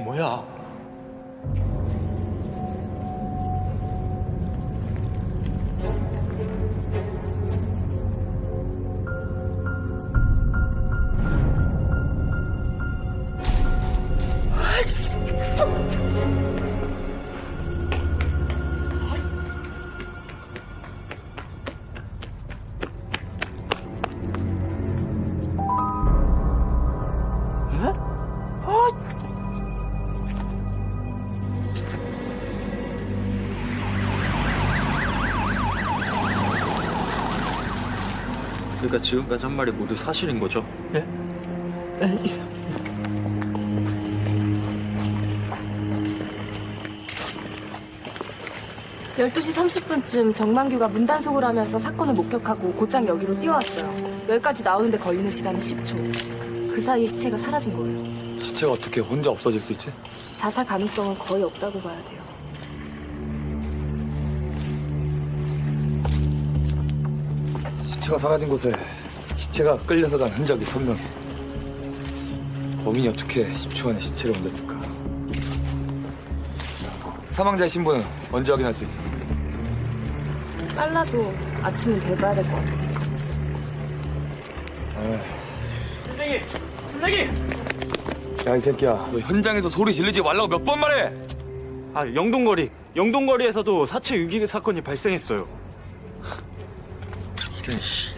뭐야? 아씨! 그러니까 지금까지 한 말이 모두 사실인 거죠? 예? 12시 30분쯤 정만규가 문단속을 하면서 사건을 목격하고 곧장 여기로 뛰어왔어요. 여기까지 나오는데 걸리는 시간은 10초. 그 사이에 시체가 사라진 거예요. 시체가 어떻게 혼자 없어질 수 있지? 자살 가능성은 거의 없다고 봐야 돼요. 시체가 사라진 곳에 시체가 끌려서 간 흔적이 선명해. 범인이 어떻게 10초 안에 시체를 옮겼을까? 사망자의 신분은 언제 확인할 수 있어? 빨라도 아침은 돼봐야 될 것 같은데. 선생님! 선생님! 야, 이 새끼야. 너 현장에서 소리 지르지 말라고 몇 번 말해! 아, 영동거리에서도 사체 유기 사건이 발생했어요. 이런 씨.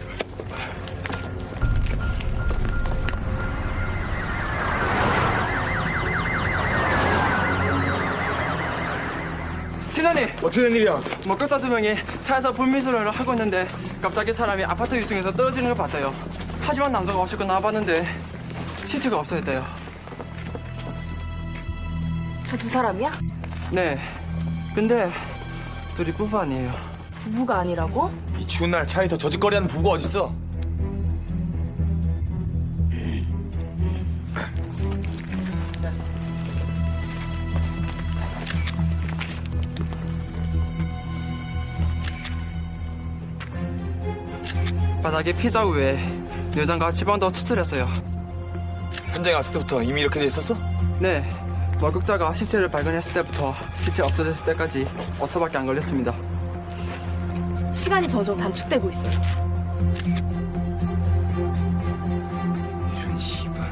기사님! 어떻게 된 일이야? 목격자 2명이 차에서 불미스러를 하고 있는데 갑자기 사람이 아파트 1층에서 떨어지는 걸 봤대요. 하지만 남자가 없을 거 나와봤는데 시체가 없어졌대요. 저 두 사람이야? 네. 근데 둘이 부부 아니에요. 부부가 아니라고? 이 추운 날 차에서 저짓거리하는 부부가 어딨어? 바닥에 피자 위에 여장과 지방도 추출했어요. 현장에 왔을 때부터 이미 이렇게 돼 있었어? 네. 목격자가 시체를 발견했을 때부터 시체 없어졌을 때까지 5초밖에 안 걸렸습니다. 시간이 점점 단축되고 있어요. 이런 씨발.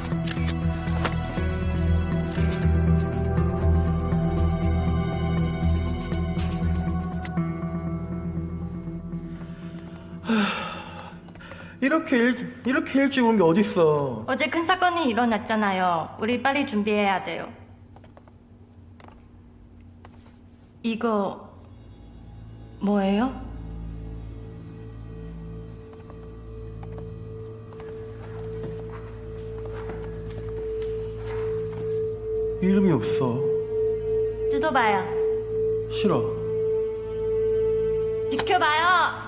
이렇게 일찍 온 게 어딨어? 어제 큰 사건이 일어났잖아요. 우리 빨리 준비해야 돼요. 이거 뭐예요? 이름이 없어. 뜯어봐요. 싫어. 비켜봐요.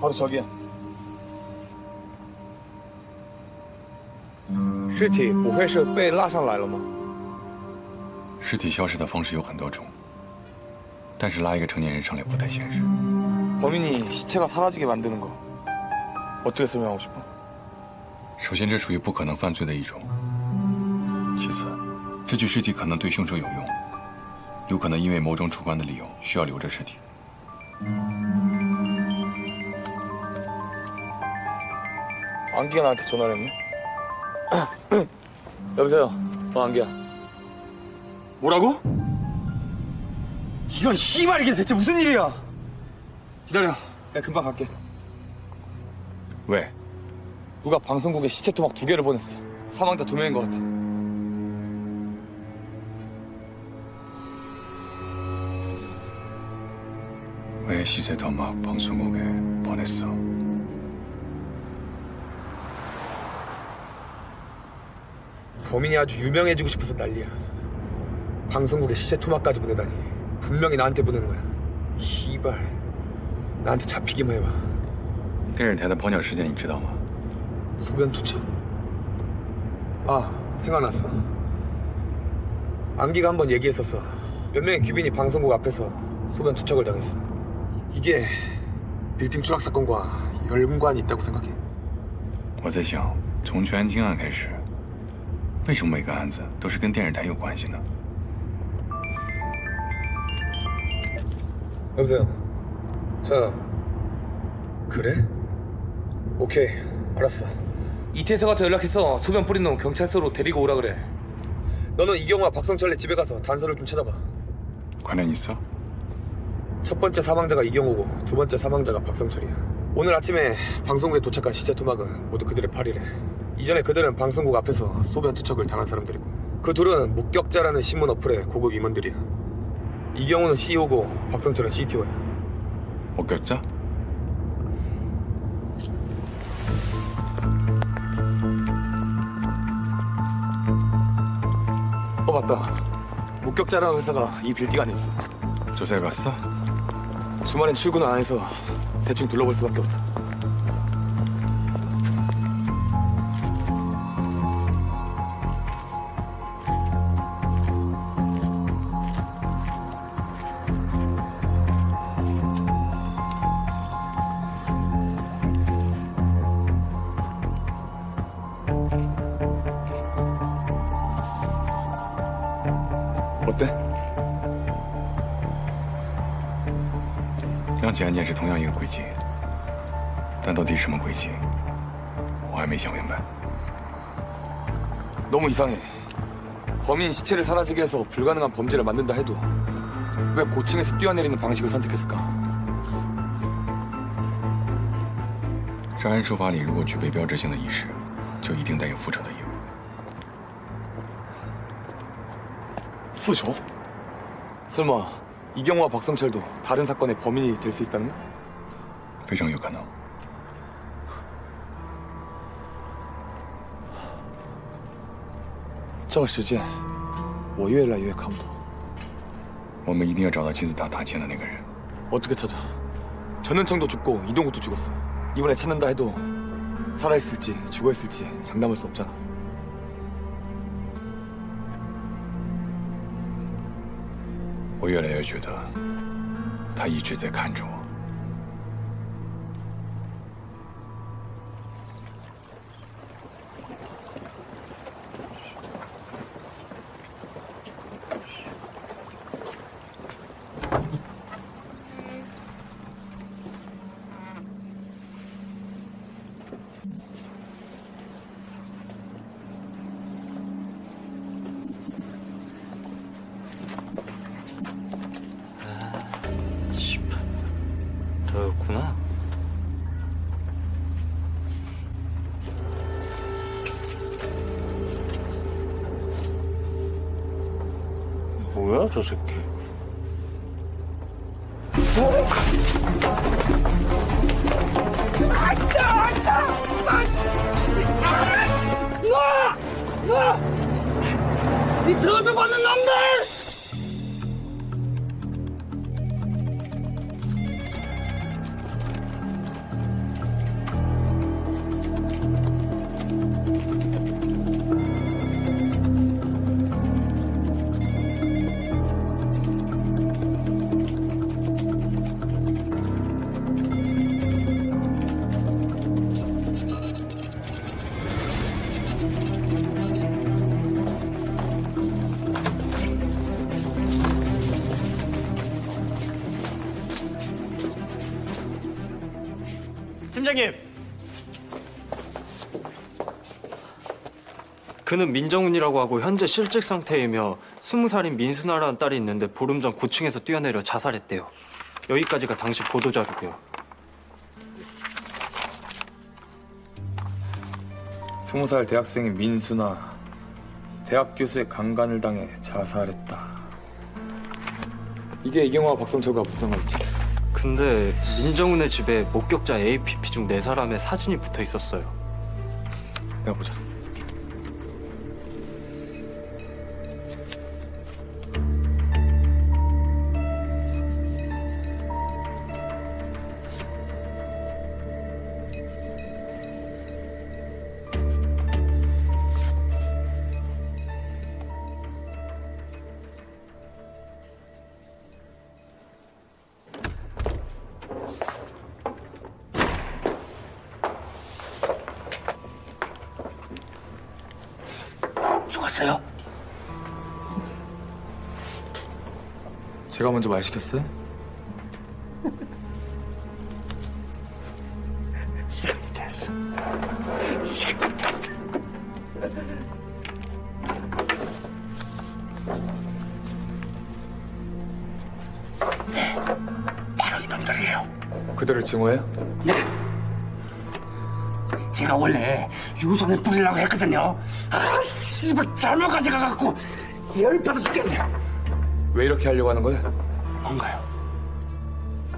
바로 저기야. 尸体不会是被拉上来了吗？尸体消失的方式有很多种，但是拉一个成年人上来不太现实。 범인이 시체가 사라지게 만드는 거 어떻게 설명하고 싶어? 首先，这属于不可能犯罪的一种；其次，这具尸体可能对凶手有用，有可能因为某种主观的理由需要留着尸体。 안기가 나한테 전화를 했네. 여보세요. 안기야. 뭐라고? 이런 씨발 이게 대체 무슨 일이야? 기다려. 내가 금방 갈게. 왜？ 누가 방송국에 시체 토막 2개를 보냈어. 사망자 2명인 것 같아. 왜 시체 토막 방송국에 보냈어? 범인이 아주 유명해지고 싶어서 난리야. 방송국에 시체 토막까지 보내다니. 분명히 나한테 보내는 거야. 씨발. 나한테 잡히기만 해봐. 电视台的跑鸟事件你知道吗？ 소변 투척. 아, 생각났어. 안기가 한번 얘기했었어. 몇 명의 귀빈이 방송국 앞에서 소변 투척을 당했어. 이게 빌딩 추락 사건과 연관이 있다고 생각해. 我在想，从全安京案开始，为什么每个案子都是跟电视台有关系呢？ 여보세요. 자, 그래? 오케이, 알았어. 이태석한테 연락해서 소변 뿌린 놈 경찰서로 데리고 오라 그래. 너는 이경화, 박성철의 집에 가서 단서를 좀 찾아봐. 관련 있어? 첫 번째 사망자가 이경호고 두 번째 사망자가 박성철이야. 오늘 아침에 방송국에 도착한 시체 토막은 모두 그들의 팔이래. 이전에 그들은 방송국 앞에서 소변 투척을 당한 사람들이고 그 둘은 목격자라는 신문 어플의 고급 임원들이야. 이경호는 CEO고 박성철은 CTO야. 목격자? 맞다. 목격자라는 회사가 이 빌딩 안에 있어. 조사해 봤어? 주말엔 출근을 안 해서 대충 둘러볼 수밖에 없어. 어때? 两起案件是同样一个轨迹，但到底什么轨迹，我还没想明白。 너무 이상해. 범인 시체를 사라지게 해서 불가능한 범죄를 만든다 해도 왜 고층에서 뛰어내리는 방식을 선택했을까? 治安手法里如果具备标志性的仪式，就一定带有复仇的意味。 부셔? 설마 이경호와 박성철도 다른 사건의 범인이 될 수 있다는 거야? 非常有可能。 这个时间我越来越看不懂。我们一定要找到金字塔塔前的那个人。 어떻게 찾아? 전은청도 죽고 이동욱도 죽었어. 이번에 찾는다 해도 살아있을지 죽어있을지 장담할 수 없잖아. 我越来越觉得，他一直在看着我。 너였구나. 뭐야 저 새끼. 이 저주받는 놈들! 팀장님! 그는 민정훈이라고 하고 현재 실직 상태이며 20살인 민순아라는 딸이 있는데 보름 전 9층에서 뛰어내려 자살했대요. 여기까지가 당시 보도자료고요. 20살 대학생인 민수나 대학 교수의 강간을 당해 자살했다. 이게 이경화와 박성철과 무슨 상관이지? 근데 민정훈의 집에 목격자 APP 중 4사람의 사진이 붙어 있었어요. 내가 보자. 알았어요? 제가 먼저 말 시켰어요? 시간이 됐어. 시간이 됐다. 네, 바로 이놈들이에요. 그들을 증오해요? 네. 제가 원래 유선을 뿌리려고 했거든요. 아, 씨발 잘못 가져가갖고 열받아 죽겠네. 왜 이렇게 하려고 하는 거예요? 뭔가요?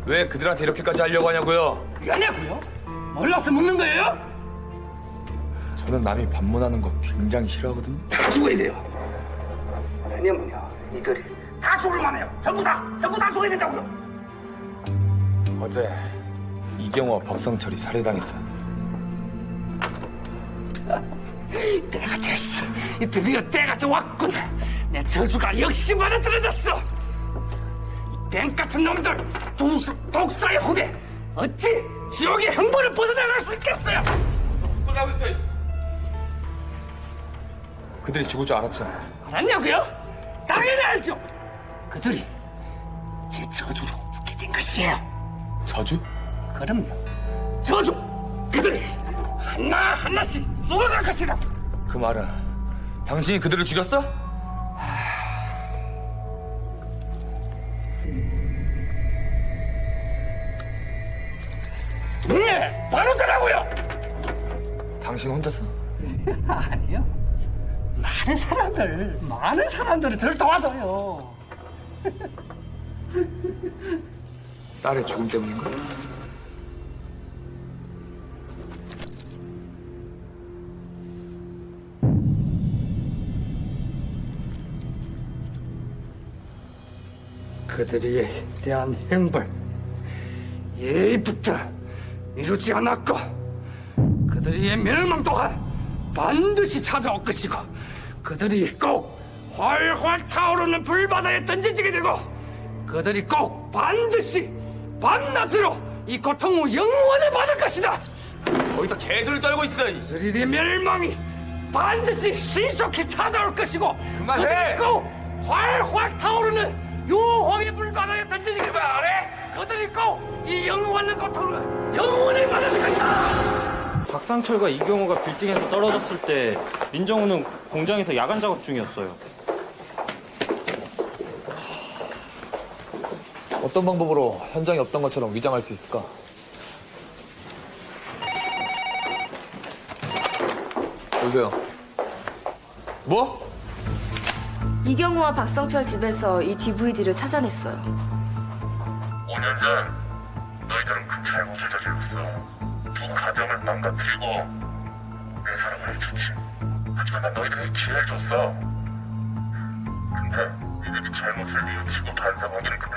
왜 그들한테 이렇게까지 하려고 하냐고요? 왜냐고요? 몰라서 묻는 거예요? 저는 남이 반문하는 거 굉장히 싫어하거든요. 다 죽어야 돼요. 왜냐면요, 이들이 다 죽을만 해요. 전부 다 죽어야 된다고요. 어제 이경호와 박성철이 살해당했어요. 때가 됐어. 드디어 때가 또 왔군. 내 저주가 역시 받아들여졌어. 이 뱀 같은 놈들, 독사의 후대. 어찌 지옥의 형벌을 벗어나갈 수 있겠어요? 그들이 죽을 줄 알았잖아요. 알았냐고요? 당연히 알죠. 그들이 제 저주로 죽게 된 것이에요. 저주? 그럼요. 저주. 그들이 하나씩 죽어갈 것이다. 그 말은 당신이 그들을 죽였어? 네, 바로 그러고요. 당신 혼자서? 아니요. 많은 사람들이 저를 도와줘요. 딸의 죽음 때문인가? 그들에 대한 형벌, 예의부터 이루지 않았고, 그들의 멸망 또한 반드시 찾아올 것이고, 그들이 꼭 활활 타오르는 불바다에 던져지게 되고, 그들이 꼭 반드시 밤낮으로 이 고통을 영원히 받을 것이다. 거기서 개소리 떨고 있어. 그들의 멸망이 반드시 신속히 찾아올 것이고, 그만해! 그들이 꼭 활활 타오르는 유황의 불바다에 던져지게 바래. 그들이 꼭 이 영원한 고통을 영원히 받을 것이다. 박상철과 이경호가 빌딩에서 떨어졌을 때 민정우는 공장에서 야간 작업 중이었어요. 어떤 방법으로 현장에 없던 것처럼 위장할 수 있을까? 여보세요? 뭐? 이경호와 박성철 집에서 이 DVD를 찾아냈어요. 5년 전 너희들은 큰 잘못을 저질렀어. 두 가정을 망가뜨리고 내 사랑을 해줬지. 하지만 난 너희들에게 기회를 줬어. 근데 니들이 잘못을 뉘우치고 반성하기는 그냥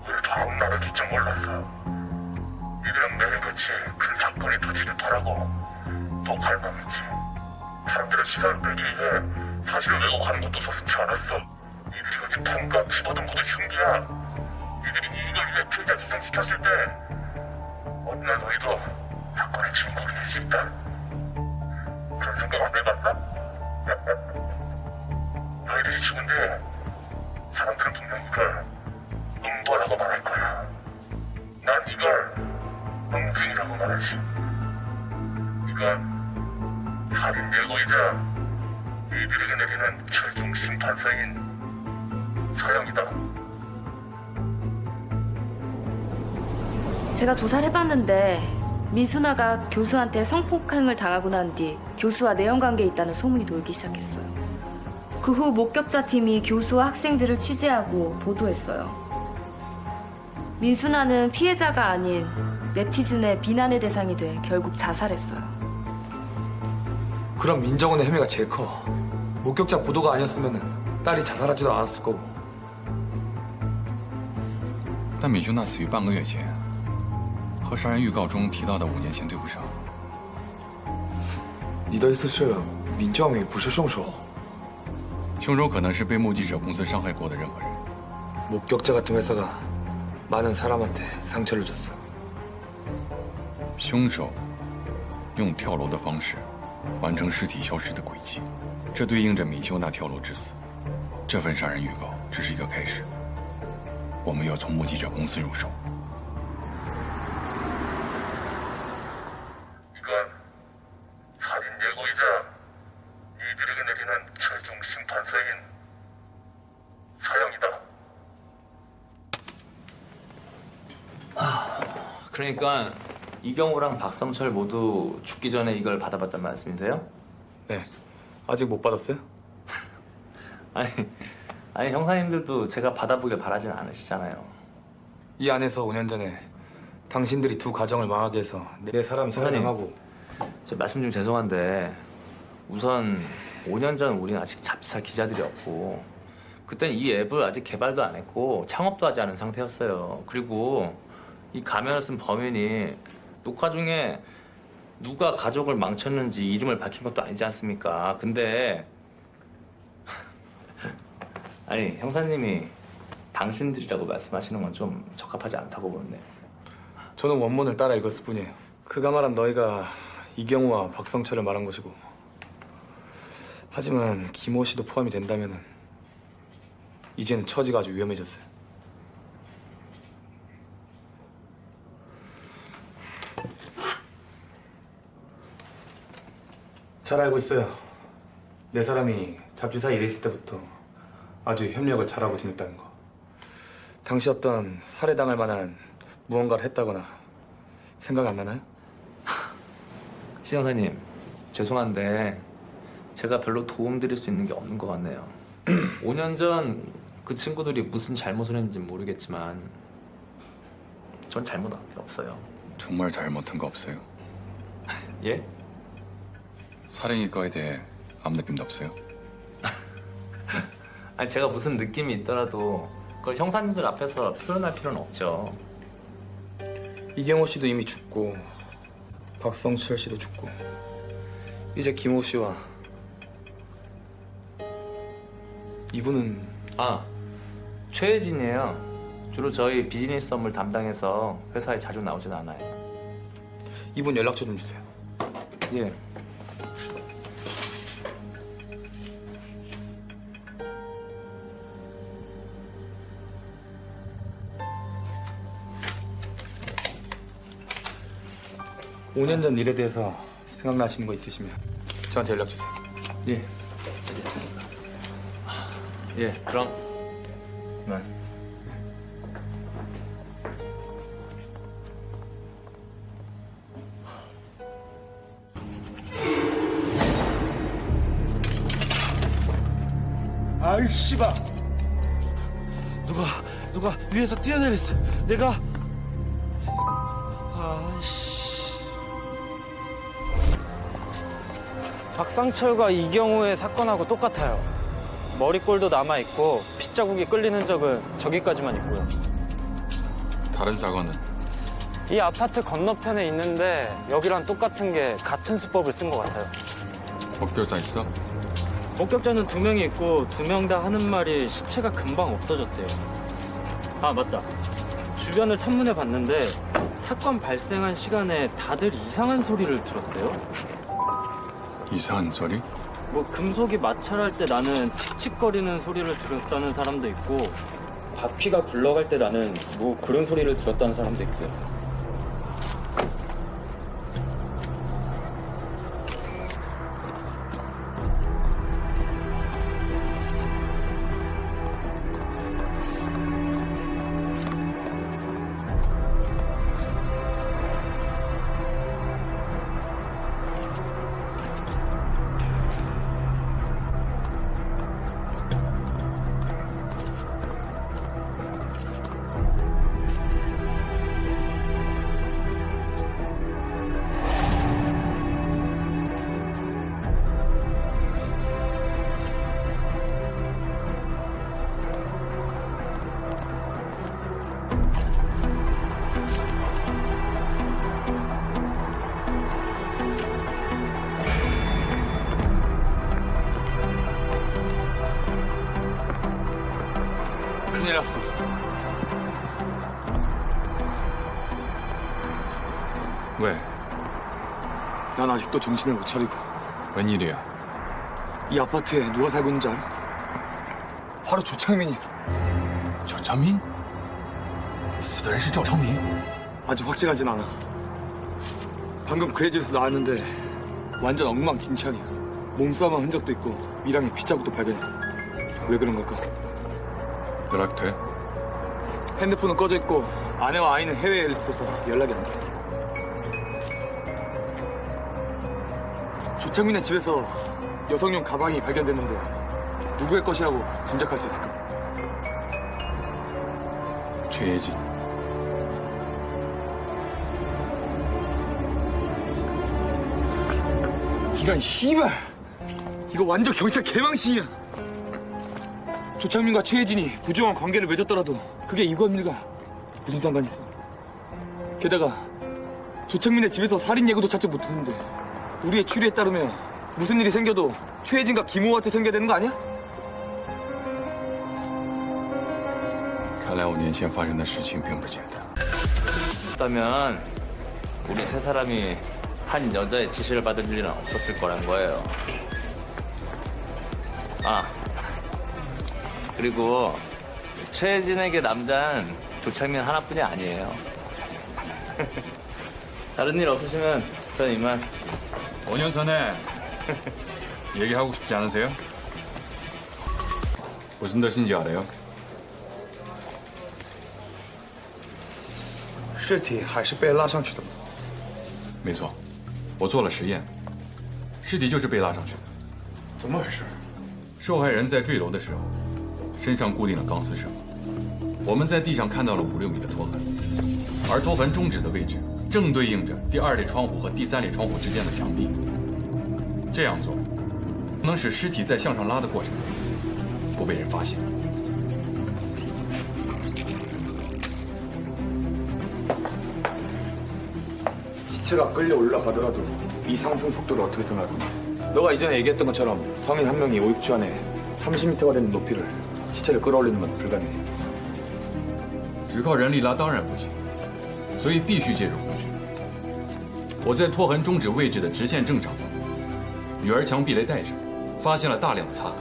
오히려 더욱 나를 줄줄 몰랐어. 니들은 매일같이 큰 사건이 터지길 바라고 더 갈망했지. 사람들의 시선을 끌기 위해 사실을 왜곡하는 것도 서슴지 않았어. 니들이 가진 돈과 집어든 모두 흉기야. 니들이 이익을 위해 피해자 희생시켰을 때 어느 날 너희도 사건의 주인공이 될 수 있다. 그런 생각 안 해봤어? 너희들이 죽은 뒤에 사람들은 분명 이걸 음보라고 말할 거야. 난 이걸 응징이라고 말하지. 이건 살인 예고이자 너희들에게 내리는 최종 심판서인 사형이다. 제가 조사를 해봤는데 민순아가 교수한테 성폭행을 당하고 난 뒤 교수와 내연관계에 있다는 소문이 돌기 시작했어요. 그 후 목격자 팀이 교수와 학생들을 취재하고 보도했어요. 민순아는 피해자가 아닌 네티즌의 비난의 대상이 돼 결국 자살했어요. 그럼 민정훈의 혐의가 제일 커. 목격자 보도가 아니었으면 딸이 자살하지도 않았을 거고. 但美军那死于半个月前，和杀人预告中提到的5年前对不上。你的意思是闵兆伟不是凶手？ 凶手可能是被目击者公司伤害过的任何人。 목격자 같은 회사가 많은 사람한테 상처를 줬어. 凶手用跳楼的方式完成尸体消失的轨迹。这对应着米修那跳楼致死。这份杀人预告只是一个开始，我们要从目击者公司入手。 이건 살인 예고이자 니들에게 내리는 최종 심판서인 사형이다. 그러니까 이경호랑 박성철 모두 죽기 전에 이걸 받아봤단 말씀이세요? 네. 아직 못 받았어요? 아니 형사님들도 제가 받아보길 바라진 않으시잖아요. 이 안에서 5년 전에 당신들이 두 가정을 망하게 해서 내 사람이 살해당하고. 저 말씀 좀 죄송한데 우선 5년 전 우린 아직 잡사 기자들이 없고 그땐 이 앱을 아직 개발도 안 했고 창업도 하지 않은 상태였어요. 그리고 이 가면을 쓴 범인이 녹화 중에 누가 가족을 망쳤는지 이름을 밝힌 것도 아니지 않습니까? 근데 아니 형사님이 당신들이라고 말씀하시는 건 좀 적합하지 않다고 보는데. 저는 원문을 따라 읽었을 뿐이에요. 그가 말한 너희가 이경호와 박성철을 말한 것이고, 하지만 김호 씨도 포함이 된다면은 이제는 처지가 아주 위험해졌어요. 잘 알고 있어요. 내 사람이 잡지사 일에 있을 때부터 아주 협력을 잘하고 지냈다는 거. 당시 어떤 살해당할 만한 무언가를 했다거나 생각 안 나나요? 시 형사님, 죄송한데 제가 별로 도움드릴 수 있는 게 없는 것 같네요. 5년 전 그 친구들이 무슨 잘못을 했는지 모르겠지만 전 잘못한 게 없어요. 정말 잘못한 거 없어요? 예? 살인 일거에 대해 아무 느낌도 없어요? 아니 제가 무슨 느낌이 있더라도 그걸 형사님들 앞에서 표현할 필요는 없죠. 이경호 씨도 이미 죽고 박성철 씨도 죽고 이제 김호 씨와 이분은 최혜진이에요. 주로 저희 비즈니스 업무를 담당해서 회사에 자주 나오진 않아요. 이분 연락처 좀 주세요. 예. 오 년 전 일에 대해서 생각나시는 거 있으시면 저한테 연락 주세요. 예. 알겠습니다. 예, 그럼. 네. 아이 씨발 누가 위에서 뛰어내렸어. 내가 아이씨. 박상철과 이경호의 사건하고 똑같아요. 머리꼴도 남아있고 핏자국이 끌리는 적은 저기까지만 있고요. 다른 사건은? 이 아파트 건너편에 있는데 여기랑 똑같은 게 같은 수법을 쓴 것 같아요. 목격자 있어? 목격자는 2명이 있고 2명 다 하는 말이 시체가 금방 없어졌대요. 아 맞다. 주변을 탐문해 봤는데 사건 발생한 시간에 다들 이상한 소리를 들었대요. 이상한 소리? 뭐 금속이 마찰할 때 나는 칙칙거리는 소리를 들었다는 사람도 있고 바퀴가 굴러갈 때 나는 뭐 그런 소리를 들었다는 사람도 있고요. 큰일 났어. 왜? 난 아직도 정신을 못 차리고. 웬일이야? 이 아파트에 누가 살고 있는지 알아? 바로 조창민이야. 赵长民，死的人是赵长民。 아직 확실하진 않아. 방금 그의 집에서 나왔는데 완전 엉망진창이야. 몸싸움한 흔적도 있고 미랑에 핏자국도 발견했어. 왜 그런 걸까? 德拉克推， 핸드폰은 꺼져 있고 아내와 아이는 해외에 있어서 연락이 안 돼. 조창민의 집에서 여성용 가방이 발견됐는데 누구의 것이라고 짐작할 수 있을까? 陈业绩， 이런 씨발! 이거 완전 경찰 개망신이야. 조창민과 최혜진이 부정한 관계를 맺었더라도 그게 이관일과 무슨 상관이 있어? 게다가 조창민의 집에서 살인 예고도 찾지 못했는데 우리의 추리에 따르면 무슨 일이 생겨도 최혜진과 김호한테 생겨야 되는 거 아니야? 看来5年前发生的事情并不简单。 그렇다면 우리 세 사람이 한 여자의 지시를 받을 일은 없었을 거란 거예요. 아, 그리고 최혜진에게 남자는 조창민 하나뿐이 아니에요. 다른 일 없으시면 전 이만. 5년 전에 얘기하고 싶지 않으세요? 무슨 뜻인지 알아요? 尸体还是被拉上去的吗？没错，我做了实验，尸体就是被拉上去的。怎么回事？受害人在坠楼的时候，身上固定了钢丝绳。我们在地上看到了5、6米的拖痕，而拖痕终止的位置正对应着第2列窗户和第3列窗户之间的墙壁。这样做能使尸体在向上拉的过程不被人发现。 시체가 끌려 올라가더라도 이 상승 속도를 어떻게 생각할 건데? 너가 이전에 얘기했던 것처럼 성인 한 명이 오입주 안에 30m가 되는 높이를 시체를 끌어올리는 건 불가능해. 只靠人力拉当然不行，所以必须借助工具。我在拖痕终止位置的直线正上方，女儿墙壁雷带上发现了大量的擦痕。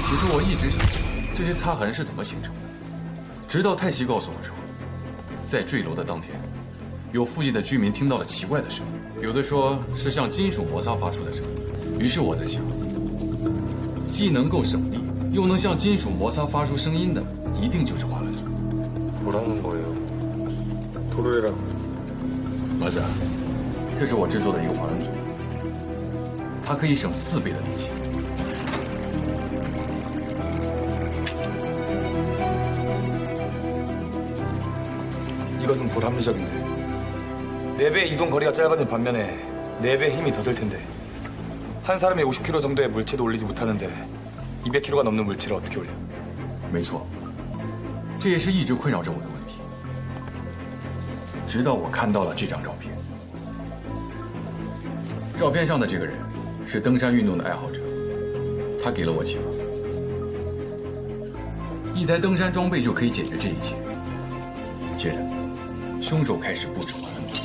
其实我一直想知道这些擦痕是怎么形成的，直到泰熙告诉我说，在坠楼的当天，有附近的居民听到了奇怪的声音，有的说是像金属摩擦发出的声音。于是我在想，既能够省力，又能像金属摩擦发出声音的，一定就是滑轮组。 뭐라는 거예요? 도르래라고. 맞아，这是我制作的一个滑轮组，它可以省4倍的力气。 이것은 불합리적인데 4배 이동 거리가 짧아진 반면에 4배 힘이 더 들 텐데 한 사람이 50kg 정도의 물체도 올리지 못하는데 200kg가 넘는 물체를 어떻게 올려? 没错，这也是一直困扰着我的问题。直到我看到了这张照片，照片上的这个人是登山运动的爱好者，他给了我启发。一台登山装备就可以解决这一切。接着，凶手开始布置滑轮组。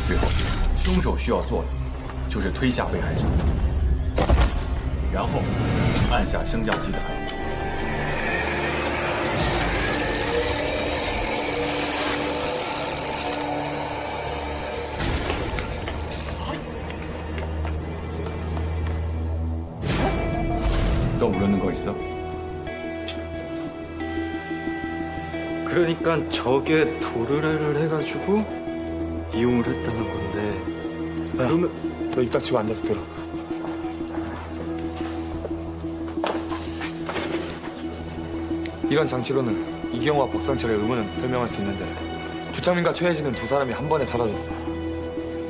最后，凶手需要做的就是推下被害者，然后按下升降机的按钮。너 모르는 거 있어? 그러니까 저게 도르래를 해가지고 이용을 했다는 건데. 그러면 너 입 닥치고 앉아서 들어. 이런 장치로는 이경호와 박상철의 의문은 설명할 수 있는데 조창민과 최혜진은 두 사람이 한 번에 사라졌어.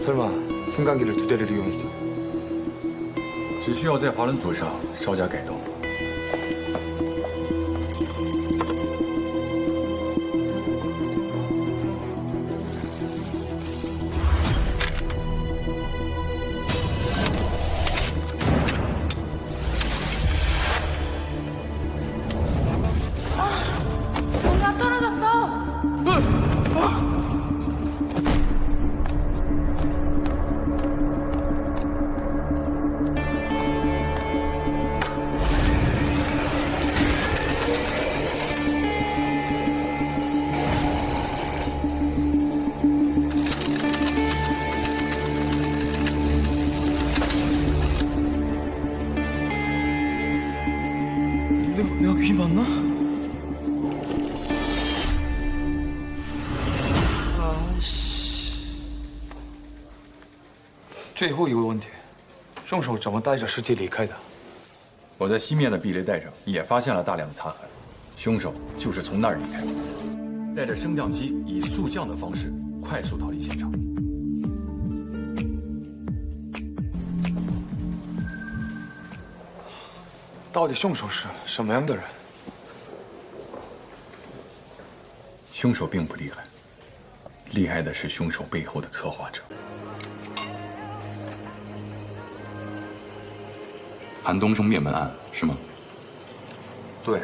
설마 승강기를 2대를 이용했어? 只需要在滑轮组上稍加改动。最后一个问题，凶手怎么带着尸体离开的？我在西面的避雷带上也发现了大量的擦痕，凶手就是从那儿离开的，带着升降机以速降的方式快速逃离现场。到底凶手是什么样的人？凶手并不厉害，厉害的是凶手背后的策划者。韩东升灭门案是吗？对,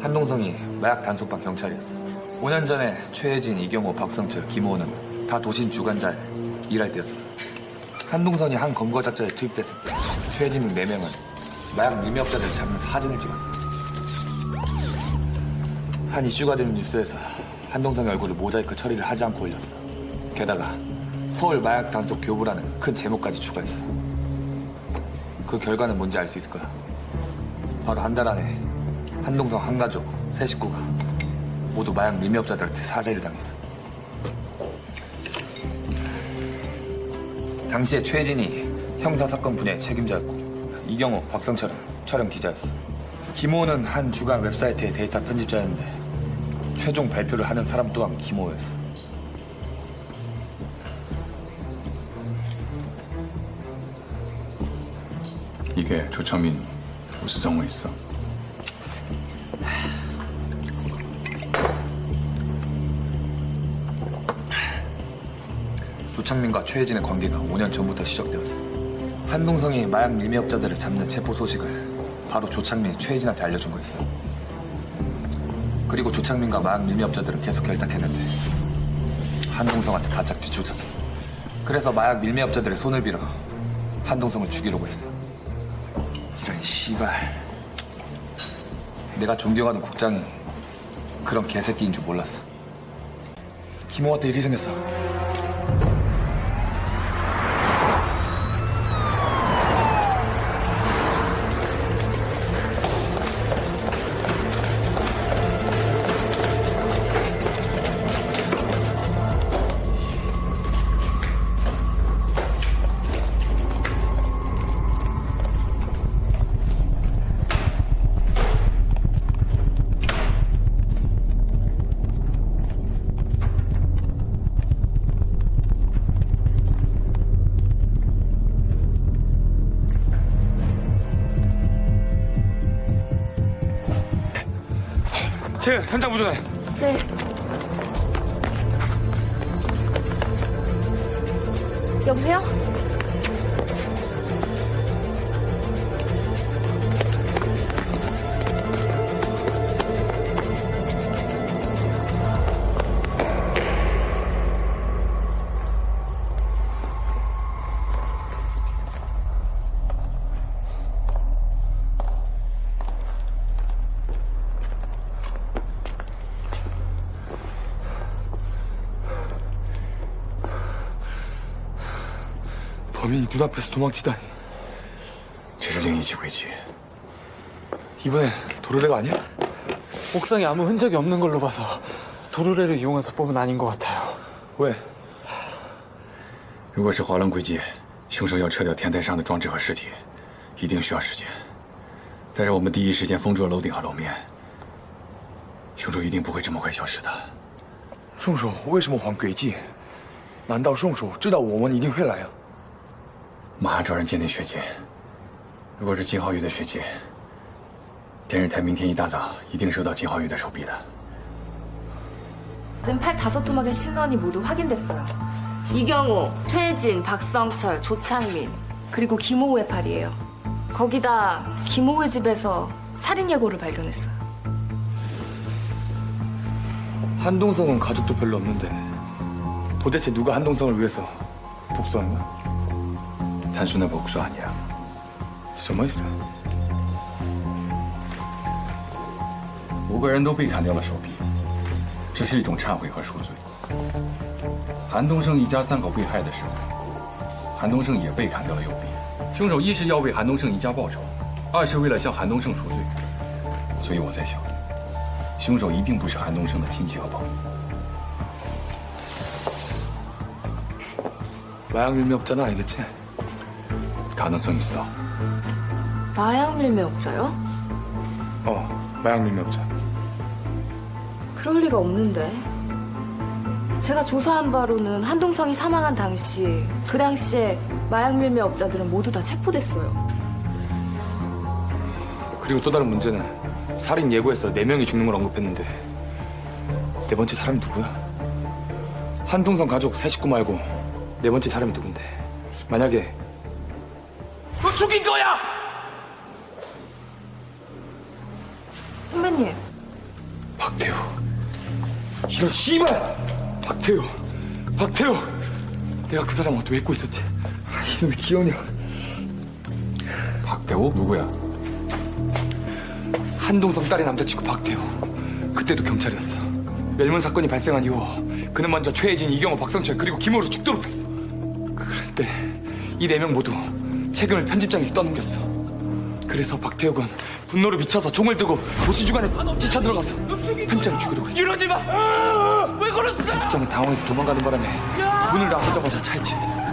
한동성이 마약 단속반 경찰이었어. 5년 전에 최혜진, 이경호, 박성철, 김호호는 다 도신 주관자에 일할 때였어. 한동성이 한 검거 작전에 투입됐을 때 최혜진 등 4명은 마약 밀매업자들을 잡는 사진을 찍었어. 한 이슈가 되는 뉴스에서 한동성의 얼굴을 모자이크 처리를 하지 않고 올렸어. 게다가 서울 마약 단속 교부라는 큰 제목까지 추가했어. 그 결과는 뭔지 알 수 있을 거야. 바로 한 달 안에 한동성 한 가족, 3식구가 모두 마약 밀매업자들한테 살해를 당했어. 당시에 최혜진이 형사사건 분야의 책임자였고 이경호, 박성철은 촬영 기자였어. 김호는 한 주간 웹사이트의 데이터 편집자였는데 최종 발표를 하는 사람 또한 김호였어. 이게 조창민 무슨 상황 있어? 조창민과 최혜진의 관계가 5년 전부터 시작되었어. 한동성이 마약 밀매업자들을 잡는 체포 소식을 바로 조창민이 최혜진한테 알려준 거였어. 그리고 조창민과 마약 밀매업자들은 계속 결탁했는데 한동성한테 바짝 뒤쫓았어. 그래서 마약 밀매업자들의 손을 빌어 한동성을 죽이려고 했어. 이런 씨발. 내가 존경하는 국장이 그런 개새끼인 줄 몰랐어. 김호한테 일이 생겼어. 쟤 현장 보존해. 네. 여보세요? 범인이 눈앞에서 도망치다니. 这是另一起诡计. 이번에 도르래가 아니야? 옥상에 아무 흔적이 없는 걸로 봐서 도르래를 이용해서 뽑은 아닌 것 같아요. 왜? 如果是华伦诡计，凶手要撤掉天台上的装置和尸体，一定需要时间。但是我们第一时间封住了楼顶和楼面，凶手一定不会这么快消失的。凶手为什么还诡计？难道凶手知道我们一定会来啊？马上找人鉴定血迹，如果是金浩宇的血迹，电视台明天一大早一定收到金浩宇的手臂的。 팔 5토막의 신원이 모두 확인됐어요. 이경호, 최혜진, 박성철, 조창민, 그리고 김호우의 팔이에요. 거기다 김호우의 집에서 살인 예고를 발견했어요. 한동성은 가족도 별로 없는데 도대체 누가 한동성을 위해서 복수한 거야? 单纯的복수 아니야. 什么意思? 5个人都被砍掉了手臂，这是一种忏悔和赎罪。韩东升一家3口被害的时候，韩东升也被砍掉了右臂。凶手一是要为韩东升一家报仇，二是为了向韩东升赎罪。所以我在想，凶手一定不是韩东升的亲戚和朋友。 마약 밀매업자는 아니겠지? 가능성 있어. 마약 밀매업자요? 마약 밀매업자. 그럴 리가 없는데. 제가 조사한 바로는 한동성이 사망한 당시, 그 당시에 마약 밀매업자들은 모두 다 체포됐어요. 그리고 또 다른 문제는 살인 예고에서 4명이 죽는 걸 언급했는데 네 번째 사람이 누구야? 한동성 가족 세 식구 말고 네 번째 사람이 누군데? 만약에 너 죽인 거야! 선배님, 박태우. 이런 씨발! 박태우. 내가 그 사람 어떻게 잊고 있었지? 이놈의 기현이 형. 박대호 누구야? 한동성 딸의 남자친구 박태우. 그때도 경찰이었어. 멸문 사건이 발생한 이후 그는 먼저 최혜진, 이경호, 박성철 그리고 김호를 죽도록 했어. 그런데 이 4명 모두 책임을 편집장에게 떠넘겼어. 그래서 박태욱은 분노로 미쳐서 총을 들고 도시주간에 뛰쳐 들어가서 편집장을 죽이려고 했어. 이러지 마! 왜 그랬어? 편집장은 당황해서 도망가는 바람에 문을 나서자마자 차에 치였어.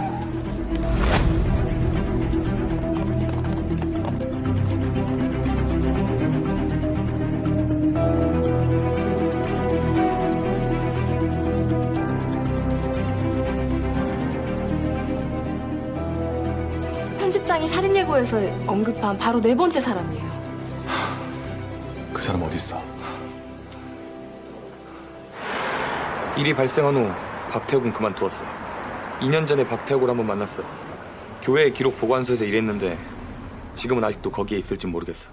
편집장이 살인 예고에서 언급한 바로 네 번째 사람이에요. 그 사람 어디 있어? 일이 발생한 후 박태욱은 그만두었어. 2년 전에 박태욱을 한번 만났어. 교회 기록 보관소에서 일했는데 지금은 아직도 거기에 있을지 모르겠어.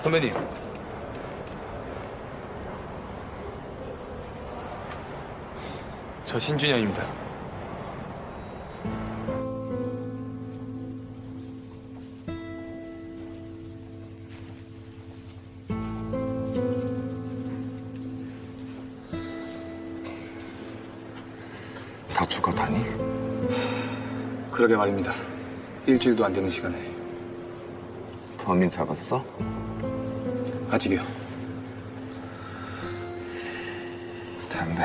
선배님. 저 신준현입니다. 다 죽어다니? 그러게 말입니다. 일주일도 안 되는 시간에. 범인 잡았어? 아직이요. 담배.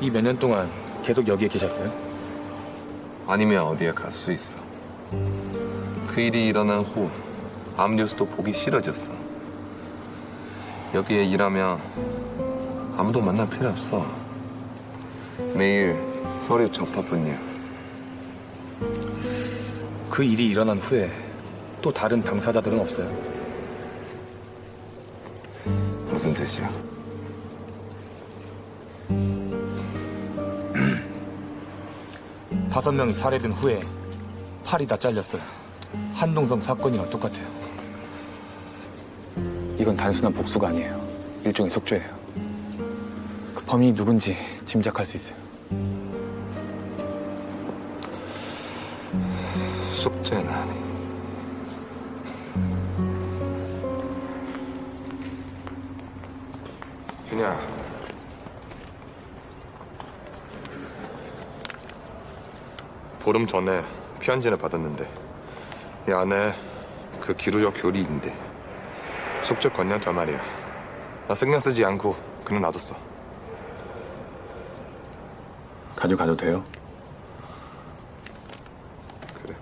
이 몇 년 동안 계속 여기에 계셨어요? 아니면 어디에 갈 수 있어. 그 일이 일어난 후 아무 뉴스도 보기 싫어졌어. 여기에 일하면 아무도 만날 필요 없어. 매일 서류 접합뿐이야. 그 일이 일어난 후에 또 다른 당사자들은 없어요? 무슨 뜻이야? 다섯 명이 살해된 후에 팔이 다 잘렸어요. 한동성 사건이랑 똑같아요. 이건 단순한 복수가 아니에요. 일종의 속죄예요. 그 범인이 누군지 짐작할 수 있어요. 속죄는 아니. 준야, 보름 전에 편지를 받았는데 이 안에 그 기루역 교리인데 속죄 권유한단 말이야. 나 신경 쓰지 않고 그냥 놔뒀어. 가져가도 돼요? 그래.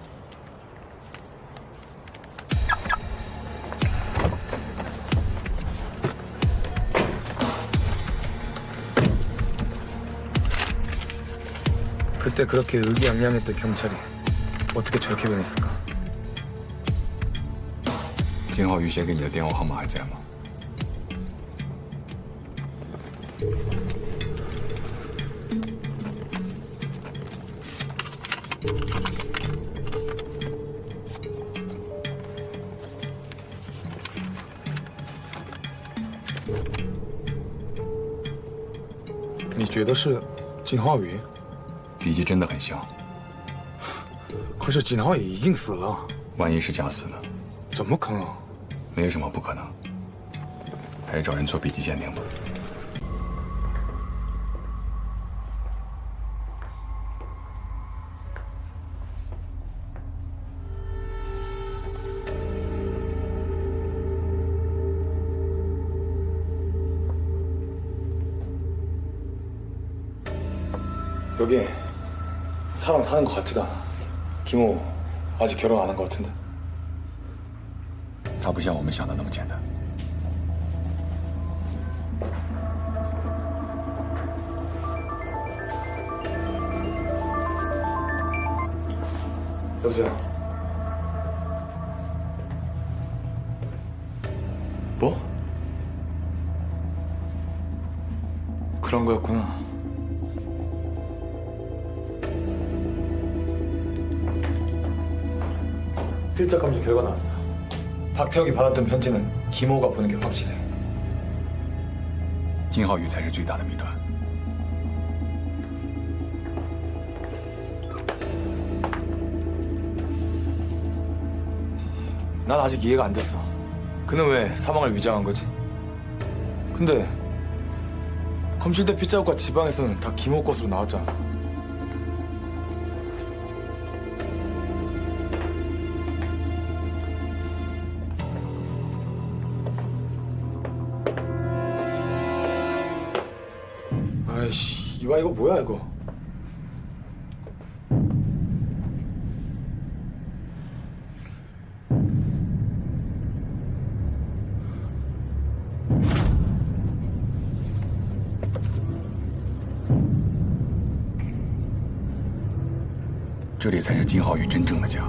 그때 그렇게 의기양양했던 경찰이 어떻게 저렇게 변했을까? 金浩宇写给你的电话号码还在吗？觉得是金浩宇？脾气真的很像。可是金浩宇已经死了。万一是假死呢？怎么可能？没什么不可能。还是找人做笔迹鉴定吧。여기 사람 사는 것 같지가 않아. 김호 아직 결혼 안 한 것 같은데. 他不像我们想的那么简单。 여보세요. 뭐? 그런 거였구나. 필적 감식 결과 나왔어. 박태혁이 받았던 편지는 김호가 보낸 게 확실해. 金浩宇才是最大的谜团。 난 아직 이해가 안 됐어. 그는 왜 사망을 위장한 거지? 근데 검출된 핏자국과 지방에서는 다 김호 것으로 나왔잖아. 아이씨, 이봐 이거 뭐야 이거? “这里才是金浩宇真正的家。”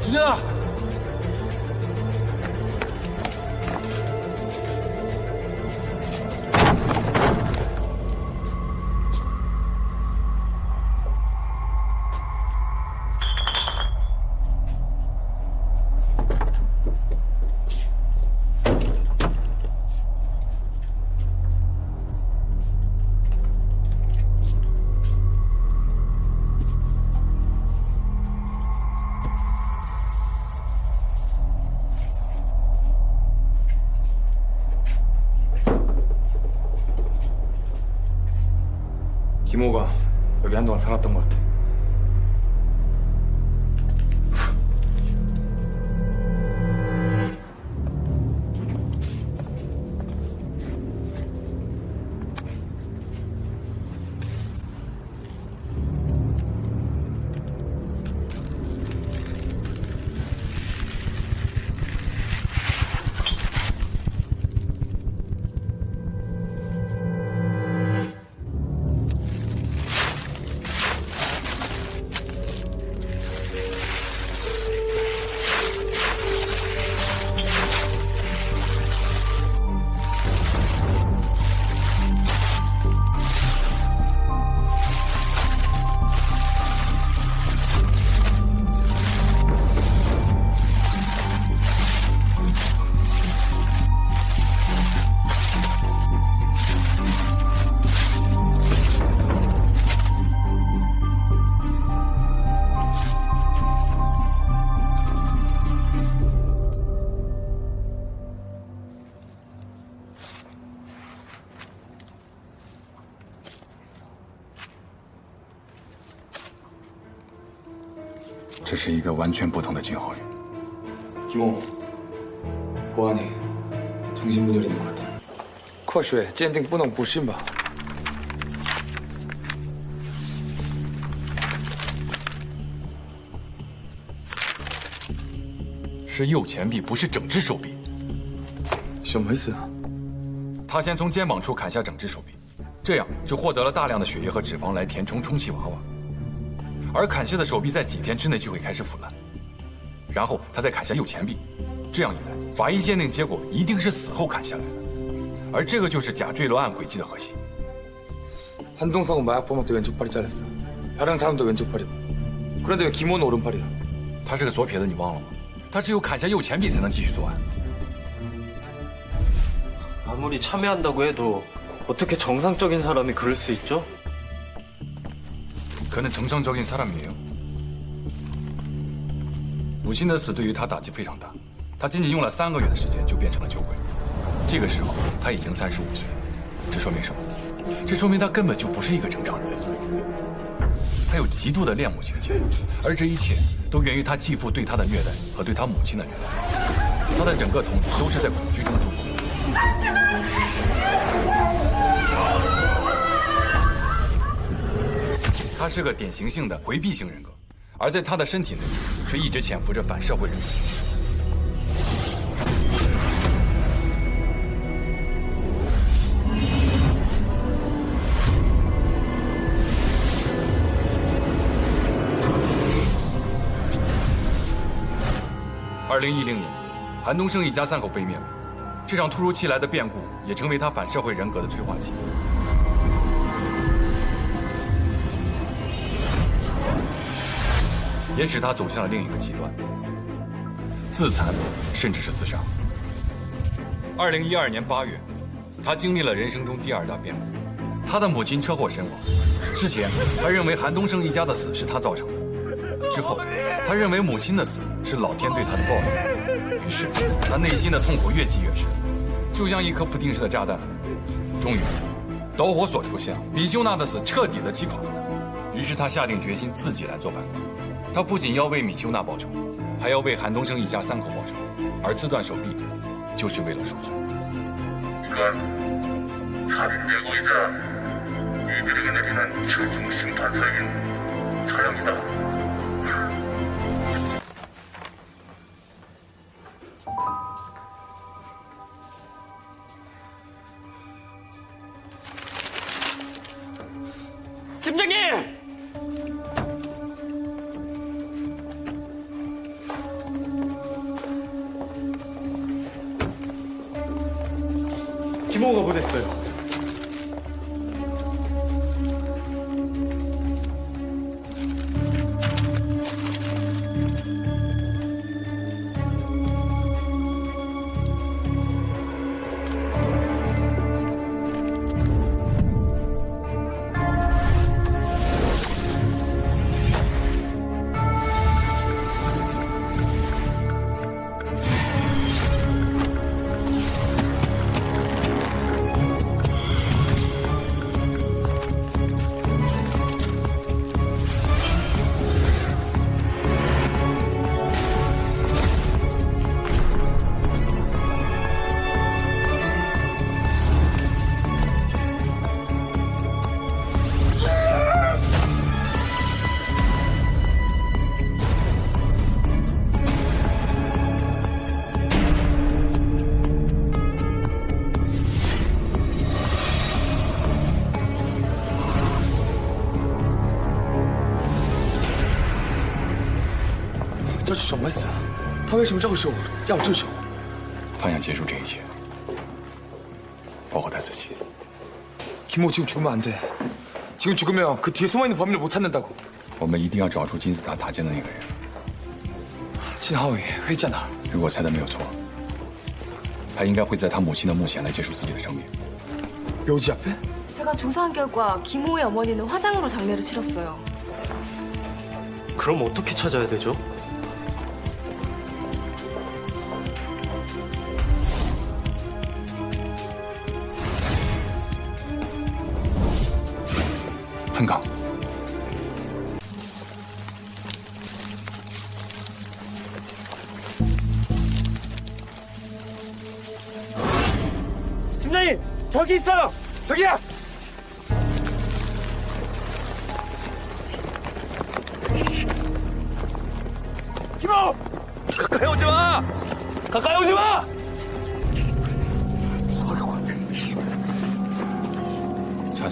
金啊！ 김호가 여기 한동안 살았던 것 같아.这是一个完全不同的金浩宇。 김호, 보안이 정신분열 있는 것 같아. 科学鉴定不能不信吧？ 是右前臂，不是整只手臂。什么意思啊？他先从肩膀处砍下整只手臂，这样就获得了大量的血液和脂肪来填充充气娃娃。而砍下的手臂在几天之内就会开始腐烂，然后他再砍下右前臂，这样一来，法医鉴定结果一定是死后砍下来的，而这个就是假坠楼案轨迹的核心。 한동성은 마약 범업도 왼쪽 팔이 잘렸어. 다른 사람도 왼쪽 팔이고. 그런데 왜 김호는 오른팔이야? 他是个左撇子，你忘了吗？他只有砍下右前臂才能继续作案。 아무리 참여한다고 해도 어떻게 정상적인 사람이 그럴 수 있죠?可能정상적인 사람이에요. 母亲的死对于他打击非常大，他仅仅用了3个月的时间就变成了酒鬼。这个时候他已经35岁，这说明什么？这说明他根本就不是一个正常人。他有极度的恋母情节，而这一切都源于他继父对他的虐待和对他母亲的虐待。他的整个童年都是在恐惧中度过。 他是个典型性的回避型人格，而在他的身体内却一直潜伏着反社会人格。2010年，韩东升一家3口被灭门，这场突如其来的变故也成为他反社会人格的催化剂。 也使他走向了另一个极端，自残，甚至是自杀。2012年8月，他经历了人生中第2大变故，他的母亲车祸身亡。之前，他认为韩东升一家的死是他造成的，之后，他认为母亲的死是老天对他的报复。于是，他内心的痛苦越积越深，就像一颗不定时的炸弹。终于，导火索出现了，李秀娜的死彻底的击垮了他。于是，他下定决心自己来做反攻。 他不仅要为米秀娜报仇，还要为韩东升一家3口报仇，而刺断手臂，就是为了赎罪。 이건 살인 예고이자 이들에게 내리는 최종 심판서인 사형이다. 팀장님! 김호가 보냈어요.这是什么意思？他为什么这个时候要自首？他想结束这一切，包括他自己。 김호 지금 죽으면 안 돼. 지금 죽으면 그 뒤에 숨어있는 범인을 못 찾는다고. 我们一定要找出金字塔塔尖的那个人。 신하위 회의 있잖아. 如果猜的没有错，他应该会在他母亲的墓前来结束自己的生命。 묘지 앞에? 제가 조사한 결과 김호의 어머니는 화장으로 장례를 치렀어요. 그럼 어떻게 찾아야 되죠? 한강. 팀장님! 저기 있어요! 저기야! 김호! 가까이 오지 마! 가까이 오지 마!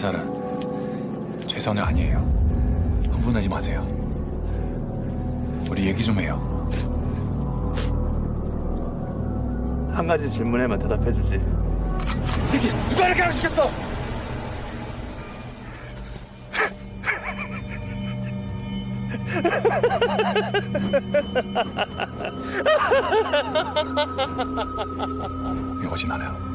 사찰은 최선은 아니에요. 흥분하지 마세요. 우리 얘기 좀 해요. 한 가지 질문에만 대답해주지. 누가 이렇게 하시겠어?你我去哪来了？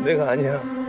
내가 아니야.